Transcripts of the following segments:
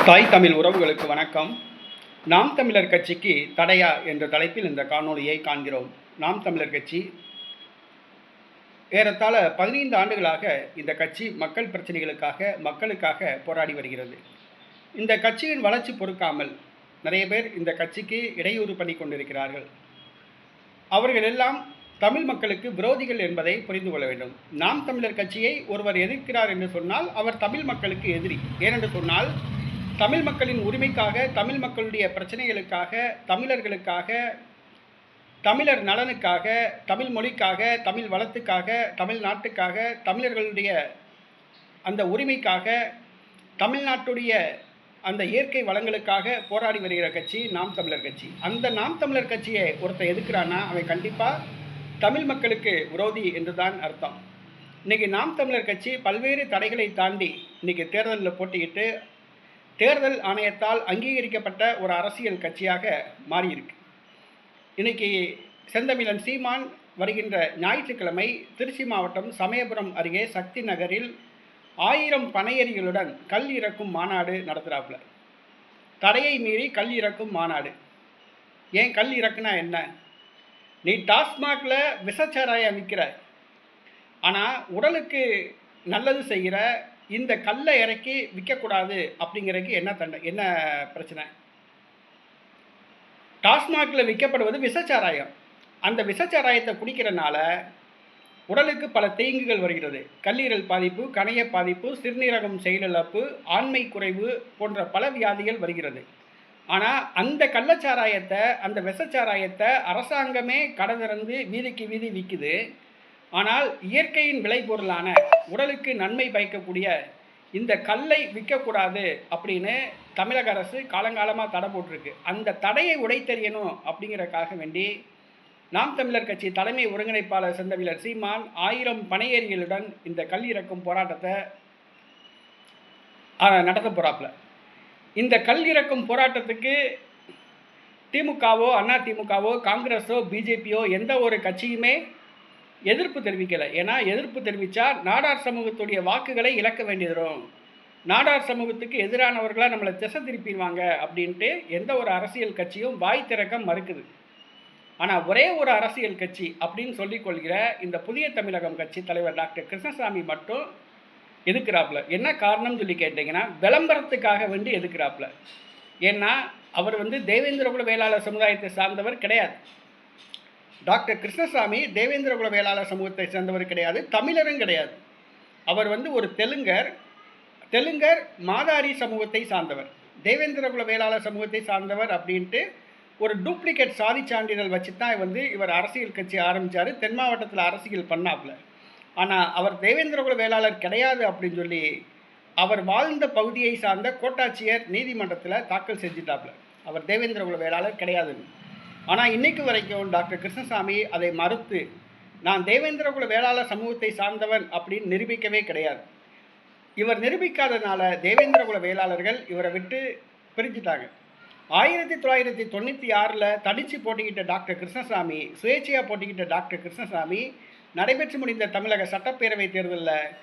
தாய் தமிழ் உறவுகளுக்கு வணக்கம். நாம் தமிழர் கட்சிக்கு தடையா என்ற தலைப்பில் இந்த காணொளியை காண்கிறோம். நாம் தமிழர் கட்சி ஏறத்தாழ 15 ஆண்டுகளாக இந்த கட்சி மக்கள் மக்களுக்காக போராடி வருகிறது. இந்த கட்சியின் வளர்ச்சி பொறுக்காமல் நிறைய பேர் இந்த கட்சிக்கு இடையூறு பண்ணி கொண்டிருக்கிறார்கள். அவர்கள் எல்லாம் தமிழ் மக்களுக்கு விரோதிகள் என்பதை புரிந்து கொள்ள வேண்டும். நாம் தமிழர் கட்சியை ஒருவர் எதிர்க்கிறார் என்று சொன்னால் அவர் தமிழ் மக்களுக்கு எதிரி. ஏனென்று சொன்னால் தமிழ் மக்களின் உரிமைக்காக, தமிழ் மக்களுடைய பிரச்சனைகளுக்காக, தமிழர்களுக்காக, தமிழர் நலனுக்காக, தமிழ் மொழிக்காக, தமிழ் வளத்துக்காக, தமிழ்நாட்டுக்காக, தமிழர்களுடைய அந்த உரிமைக்காக, தமிழ்நாட்டுடைய அந்த இயற்கை வளங்களுக்காக போராடி வருகிற கட்சி நாம் தமிழர் கட்சி. அந்த நாம் தமிழர் கட்சியை ஒருத்தர் எதுக்குறான்னா அவன் கண்டிப்பாக தமிழ் மக்களுக்கு விரோதி என்று தான் அர்த்தம். இன்றைக்கி நாம் தமிழர் கட்சி பல்வேறு தடைகளை தாண்டி இன்றைக்கி தேர்தலில் போட்டியிட்டு தேர்தல் ஆணையத்தால் அங்கீகரிக்கப்பட்ட ஒரு அரசியல் கட்சியாக மாறியிருக்கு. இன்றைக்கி செந்தமிழன் சீமான் வருகின்ற ஞாயிற்றுக்கிழமை திருச்சி மாவட்டம் சமயபுரம் அருகே சக்தி நகரில் 1000 பனையேறிகளுடன் கல் இறக்கும் மாநாடு நடத்துகிறாப்புல. தடையை மீறி கல் இறக்கும் மாநாடு. ஏன் கல் இறக்குனா என்ன? நீ டாஸ்மாகில் விஷச்சாராயம் விற்கிற, ஆனால் உடலுக்கு நல்லது செய்கிற இந்த கல்லை இறக்கி விற்கக்கூடாது அப்படிங்கிறதுக்கு என்ன பிரச்சனை? டாஸ்மாகில் விற்கப்படுவது விஷச்சாராயம். அந்த விஷச்சாராயத்தை குடிக்கிறனால உடலுக்கு பல தீங்குகள் வருகிறது. கல்லீரல் பாதிப்பு, கணைய பாதிப்பு, சிறுநீரகம் செயலிழப்பு, ஆண்மை குறைவு போன்ற பல வியாதிகள் வருகிறது. ஆனால் அந்த கள்ளச்சாராயத்தை, அந்த விஷச்சாராயத்தை அரசாங்கமே கடை திறந்து வீதிக்கு வீதி விற்குது. ஆனால் இயற்கையின் விளைபொருளான உடலுக்கு நன்மை பயக்கக்கூடிய இந்த கல்லை விற்கக்கூடாது அப்படின்னு தமிழக அரசு காலங்காலமாக தடை போட்டிருக்கு. அந்த தடையை உடைத்தெறியணும் அப்படிங்கிறதுக்காக வேண்டி நாம் தமிழர் கட்சி தலைமை ஒருங்கிணைப்பாளர் செந்தமிழர் சீமான் 1000 பனையேறிகளுடன் இந்த கல் இறக்கும் போராட்டத்தை நடத்த போகிறாப்புல. இந்த கல் இறக்கும் போராட்டத்துக்கு திமுகவோ, அதிமுகவோ, காங்கிரஸோ, பிஜேபியோ எந்த ஒரு கட்சியுமே எதிர்ப்பு தெரிவிக்கலை. ஏன்னா எதிர்ப்பு தெரிவித்தா நாடார் சமூகத்துடைய வாக்குகளை இழக்க வேண்டியதுரும், நாடார் சமூகத்துக்கு எதிரானவர்களாக நம்மளை திசை திருப்பிடுவாங்க அப்படின்ட்டு எந்த ஒரு அரசியல் கட்சியும் வாய் திறக்க மறுக்குது. ஆனால் ஒரே ஒரு அரசியல் கட்சி அப்படின்னு சொல்லிக்கொள்கிற இந்த புதிய தமிழகம் கட்சி தலைவர் டாக்டர் கிருஷ்ணசாமி மட்டும் எதுக்குறாப்புல. என்ன காரணம் சொல்லி கேட்டிங்கன்னா விளம்பரத்துக்காக வேண்டி எதுக்குறாப்புல. ஏன்னா அவர் தேவேந்திரகுல வேளாளர் சமுதாயத்தை சார்ந்தவர் கிடையாது. டாக்டர் கிருஷ்ணசாமி தேவேந்திரகுல வேளாளர் சமூகத்தை சேர்ந்தவர் கிடையாது, தமிழரும் கிடையாது. அவர் ஒரு தெலுங்கர் மாதாரி சமூகத்தை சார்ந்தவர். தேவேந்திரகுல வேளாளர் சமூகத்தை சார்ந்தவர் அப்படின்ட்டு ஒரு டூப்ளிகேட் சாதி சான்றிதழ் வச்சு தான் இவர் அரசியல் கட்சி ஆரம்பித்தார். தென் மாவட்டத்தில் அரசியல் பண்ணாப்புல. ஆனால் அவர் தேவேந்திரகுல வேளாளர் கிடையாது அப்படின்னு சொல்லி அவர் வாழ்ந்த பகுதியை சார்ந்த கோட்டாட்சியர் நீதிமன்றத்தில் தாக்கல் செஞ்சுட்டாப்புல. அவர் தேவேந்திரகுல வேளாளர் கிடையாதுன்னு. ஆனால் இன்றைக்கு வரைக்கும் டாக்டர் கிருஷ்ணசாமி அதை மறுத்து நான் தேவேந்திரகுல வேளாளர் சமூகத்தை சார்ந்தவன் அப்படின்னு நிரூபிக்கவே கிடையாது. இவர் நிரூபிக்காதனால தேவேந்திரகுல வேளாளர்கள் இவரை விட்டு பிரிஞ்சுட்டாங்க. 1996 தடிச்சு போட்டிக்கிட்ட டாக்டர் கிருஷ்ணசாமி, சுயேட்சையாக போட்டிக்கிட்ட டாக்டர் கிருஷ்ணசாமி நடைபெற்று முடிந்த தமிழக சட்டப்பேரவை தேர்தலில்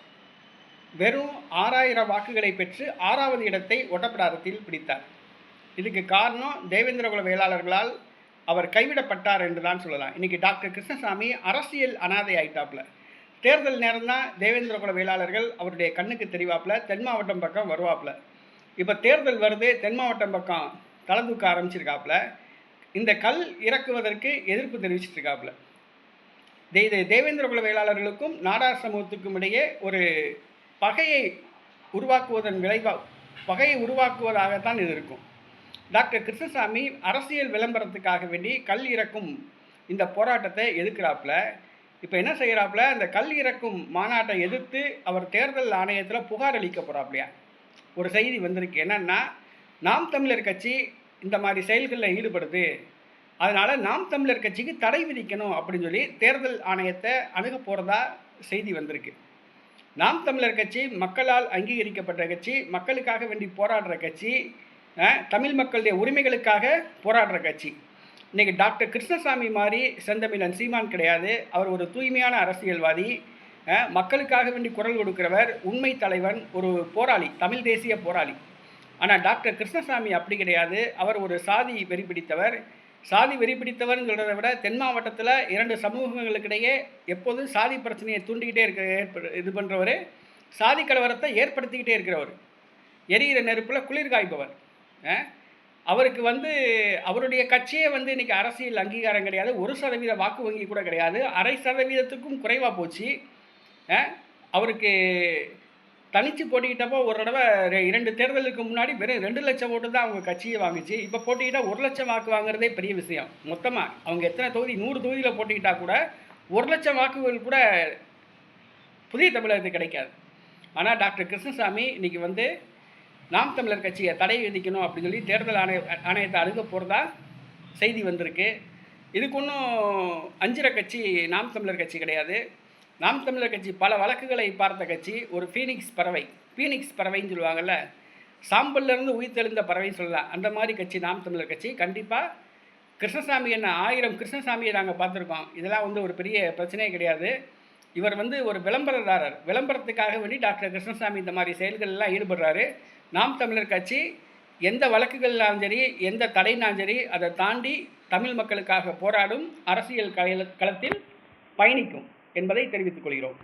வெறும் 6000 வாக்குகளை பெற்று 6வது இடத்தை ஒட்டப்பிடாரத்தில் பிடித்தார். இதுக்கு காரணம் தேவேந்திரகுல வேளாளர்களால் அவர் கைவிடப்பட்டார் என்று தான் சொல்லலாம். இன்றைக்கி டாக்டர் கிருஷ்ணசாமி அரசியல் அனாதை ஆயிட்டாப்புல. தேர்தல் நேரம் தான் தேவேந்திரகுல வேளாளர்கள் அவருடைய கண்ணுக்கு தெரிவாப்புல, தென் மாவட்டம் பக்கம் வருவாப்புல. இப்போ தேர்தல் வருது, தென் மாவட்டம் பக்கம் தலை தூக்க ஆரம்பிச்சிருக்காப்புல. இந்த கல் இறக்குவதற்கு எதிர்ப்பு தெரிவிச்சிட்ருக்காப்புல. இது தேவேந்திரகுல வேளாளர்களுக்கும் நாடார் சமூகத்துக்கும் இடையே ஒரு பகையை உருவாக்குவதாகத்தான் இது இருக்கும். டாக்டர் கிருஷ்ணசாமி அரசியல் விளம்பரத்துக்காக வேண்டி கல் இறக்கும் இந்த போராட்டத்தை எதிர்க்கிறாப்புல. இப்போ என்ன செய்கிறாப்புல, இந்த கல் இறக்கும் மாநாட்டை எதிர்த்து அவர் தேர்தல் ஆணையத்தில் புகார் அளிக்க போகிறாப்புலையா. ஒரு செய்தி வந்திருக்கு. என்னென்னா நாம் தமிழர் கட்சி இந்த மாதிரி செயல்களில் ஈடுபடுது, அதனால் நாம் தமிழர் கட்சிக்கு தடை விதிக்கணும் அப்படின்னு சொல்லி தேர்தல் ஆணையத்தை அணுக போகிறதா செய்தி வந்திருக்கு. நாம் தமிழர் கட்சி மக்களால் அங்கீகரிக்கப்பட்ட கட்சி, மக்களுக்காக வேண்டி போராடுற கட்சி, தமிழ் மக்களுடைய உரிமைகளுக்காக போராடுற கட்சி. இன்றைக்கி டாக்டர் கிருஷ்ணசாமி மாதிரி செந்தமிழன் சீமான் கிடையாது. அவர் ஒரு தூய்மையான அரசியல்வாதி, மக்களுக்காக வேண்டி குரல் கொடுக்கிறவர், உண்மை தலைவன், ஒரு போராளி, தமிழ் தேசிய போராளி. ஆனால் டாக்டர் கிருஷ்ணசாமி அப்படி கிடையாது. அவர் ஒரு சாதி வெறி பிடித்தவர். சாதி வெறி பிடித்தவர்னு சொல்கிறத விட தென் மாவட்டத்தில் 2 சமூகங்களுக்கிடையே எப்போதும் சாதி பிரச்சனையை தூண்டிக்கிட்டே இது பண்ணுறவர், சாதி கலவரத்தை ஏற்படுத்திக்கிட்டே இருக்கிறவர், எரியிற நெருப்பில் குளிர் காய்ப்பவர். அவருக்கு அவருடைய கட்சியே இன்றைக்கி அரசியல் அங்கீகாரம் கிடையாது. 1% வாக்கு வங்கி கூட கிடையாது. 0.5%க்கும் குறைவாக போச்சு. அவருக்கு தனித்து போட்டிக்கிட்டப்போ ஒரு தடவை 2 தேர்தலுக்கு முன்னாடி வெறும் 2 லட்சம் ஓட்டு தான் அவங்க கட்சியை வாங்குச்சு. இப்போ போட்டிக்கிட்டால் 1 லட்சம் வாக்கு வாங்குறதே பெரிய விஷயம். மொத்தமாக அவங்க எத்தனை தொகுதி 100 தொகுதியில் போட்டிக்கிட்டால் கூட 1 லட்சம் வாக்குகள் கூட புதிய தமிழகத்துக்கு கிடைக்காது. ஆனால் டாக்டர் கிருஷ்ணசாமி இன்றைக்கி நாம் தமிழர் கட்சியை தடை விதிக்கணும் அப்படின்னு சொல்லி தேர்தல் ஆணையத்தை அணுக போகிறதா செய்தி வந்திருக்கு. இதுக்கு ஒன்றும் அஞ்சுற கட்சி நாம் தமிழர் கட்சி கிடையாது. நாம் தமிழர் கட்சி பல வழக்குகளை பார்த்த கட்சி. ஒரு ஃபீனிக்ஸ் பறவைன்னு சொல்லுவாங்கள்ல, சாம்பல்லேருந்து உயிர்த்தெழுந்த பறவைன்னு சொல்லலாம். அந்த மாதிரி கட்சி நாம் தமிழர் கட்சி. கண்டிப்பாக கிருஷ்ணசாமி 1000 கிருஷ்ணசாமியை நாங்கள் பார்த்துருக்கோம். இதெல்லாம் ஒரு பெரிய பிரச்சனையே கிடையாது. இவர் ஒரு விளம்பரதாரர். விளம்பரத்துக்காக வேண்டி டாக்டர் கிருஷ்ணசாமி இந்த மாதிரி செயல்களெல்லாம் ஈடுபடுறாரு. நாம் தமிழர் கட்சி எந்த வழக்குகள்னாலும் சரி, எந்த தடைனாலும் சரி, அதை தாண்டி தமிழ் மக்களுக்காக போராடும், அரசியல் களத்தில் பயணிக்கும் என்பதை தெரிவித்துக் கொள்கிறோம்.